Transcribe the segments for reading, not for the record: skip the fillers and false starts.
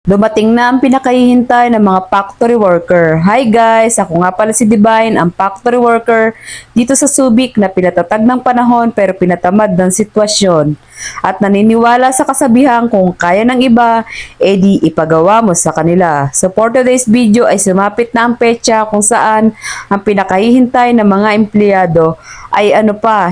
Dumating na ang pinakahihintay ng mga factory worker. Hi guys! Ako nga pala si Divine, ang factory worker dito sa Subic na pinatatag ng panahon pero pinatamad ng sitwasyon. At naniniwala sa kasabihan kung kaya ng iba, edi ipagawa mo sa kanila. So for today's video ay sumapit na ang petsa kung saan ang pinakahihintay ng mga empleyado ay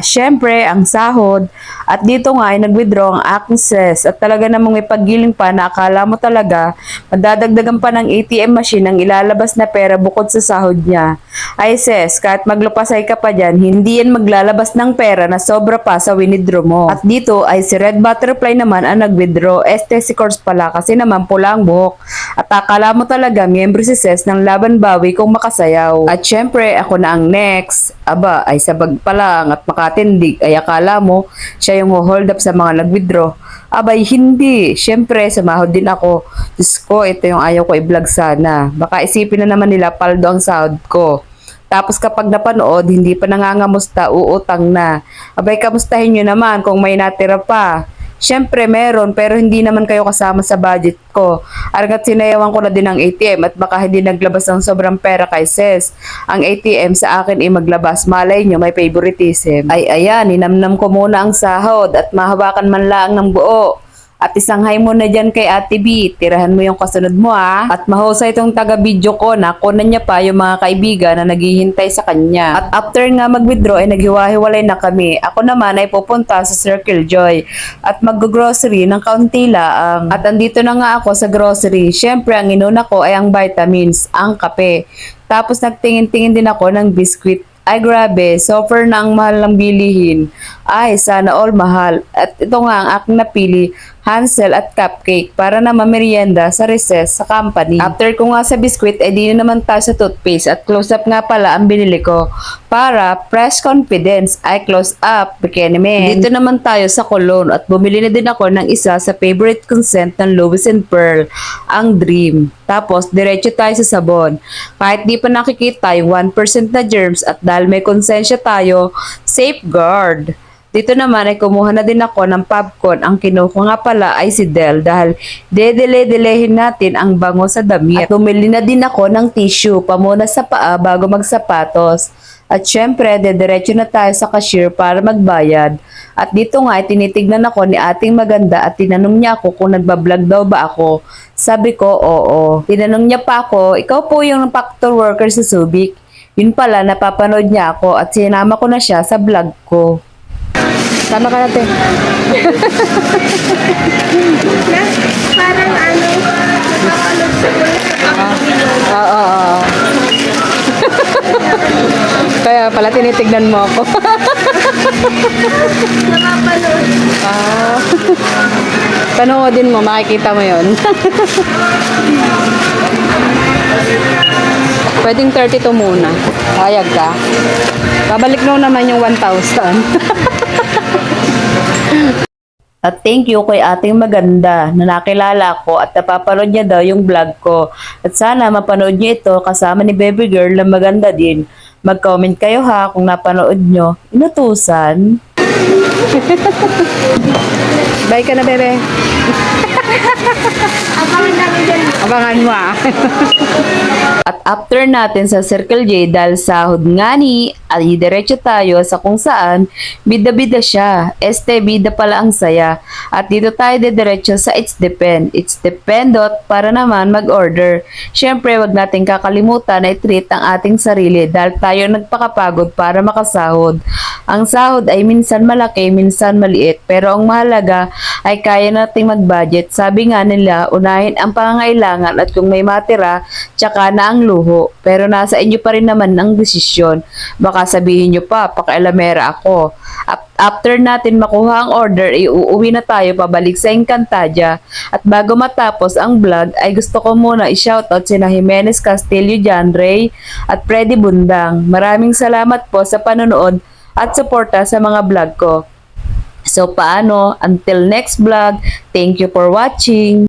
syempre ang sahod. At dito nga ay nag-withdraw ang aking sis at talaga namang may paggiling pa na akala mo talaga madadagdagan pa ng ATM machine ang ilalabas na pera bukod sa sahod niya. Ay sis, kahit maglupasay ka pa dyan, hindi yan maglalabas ng pera na sobra pa sa winidraw mo. At dito ay si Red Butterfly naman ang nag-withdraw. Si Course pala kasi naman pula ang buhok. At akala mo talaga miyembro si sis ng Laban Bawi kung makasayaw. At syempre ako na ang next. Aba ay sabag pa lang at makatindig ay akala mo siya yung hold up sa mga nag-withdraw. Abay hindi, syempre sumahod din ako. Diyos ko, ito yung ayaw ko i-vlog sana. Baka isipin na naman nila paldo ang sahod ko. Tapos kapag napanood, hindi pa nangangamusta, uutang na. Abay kamustahin nyo naman kung may natira pa. Siyempre meron pero hindi naman kayo kasama sa budget ko. Argat sinayawan ko na din ang ATM at baka hindi naglabas ng sobrang pera kay sis. Ang ATM sa akin ay maglabas. Malay nyo may favoritism. Ay ayan, ninamnam ko muna ang sahod at mahawakan man lang ng buo. At isanghay mo na dyan kay Ate B. Tirahan mo yung kasunod mo ha. At mahusay itong taga-video ko na kunan niya pa yung mga kaibigan na naghihintay sa kanya. At after nga mag-withdraw ay naghiwa-hiwalay na kami. Ako naman ay pupunta sa Circle Joy at mag-grocery ng kaunti lang. At andito na nga ako sa grocery. Siyempre ang inuna ko ay ang vitamins, ang kape. Tapos nagtingin-tingin din ako ng biskwit. Ay grabe, sofer na ang mahal ng bilihin. Ay, sana all mahal. At ito nga ang aking napili, Hansel at cupcake para na mamerienda sa recess sa company. After ko nga sa biskwit, di naman tayo sa toothpaste at close-up nga pala ang binili ko para fresh confidence ay close-up. Bikini. Dito naman tayo sa cologne at bumili na din ako ng isa sa favorite consent ng Louis and Pearl, ang Dream. Tapos, diretso tayo sa sabon. Kahit di pa nakikita yung 1% na germs at dahil may konsensya tayo, safeguard. Dito naman ay kumuha na din ako ng popcorn. Ang kinuha nga pala ay si Del dahil dedele-delehin natin ang bango sa damit. At bumili na din ako ng tissue pamuna sa paa bago magsapatos. At syempre, dediretso na tayo sa cashier para magbayad. At dito nga ay tinitignan ako ni ating maganda at tinanong niya ako kung nagbablog daw ba ako. Sabi ko, oo. Tinanong niya pa ako, ikaw po yung factor worker sa Subic. Yun pala, napapanood niya ako at sinama ko na siya sa vlog ko. Sama ka natin. Parang nakakalog sa Oo. Kaya pala tinitignan mo ako. nakapanood. Panoodin mo, makikita mo yon. Pwedeng 32 muna. Hayag ka. Babalik mo naman yung 1,000. At thank you kay ating maganda na nakilala ko at napapanood niya daw yung vlog ko. At sana mapanood niyo ito kasama ni baby girl na maganda din. Mag-comment kayo ha kung napanood nyo. Inutusan. Bye ka na, bebe. Abangan namin dyan. Abangan mo ah. At after natin sa Circle J dahil sahod nga ni, ay diretso tayo sa kung saan bida-bida siya. Bida pala ang saya. At dito tayo diretso sa It's Depend. It's Dependot para naman mag-order. Siyempre, wag natin kakalimutan na i-treat ang ating sarili dahil tayo nagpakapagod para makasahod. Ang sahod ay minsan malaki, minsan maliit. Pero ang mahalaga ay kaya nating mag-budget. Sabi nga nila, unahin ang pangangailangan at kung may matira, tsaka na ang luho. Pero nasa inyo pa rin naman ang desisyon. Baka sabihin nyo pa, pakialamera ako. After natin makuha ang order, uuwi na tayo pabalik sa Encantadia. At bago matapos ang vlog, ay gusto ko muna i-shoutout sina Jimenez Castillo, John Ray, at Freddy Bundang. Maraming salamat po sa panonood at suporta sa mga vlog ko. So paano? Until next vlog, thank you for watching.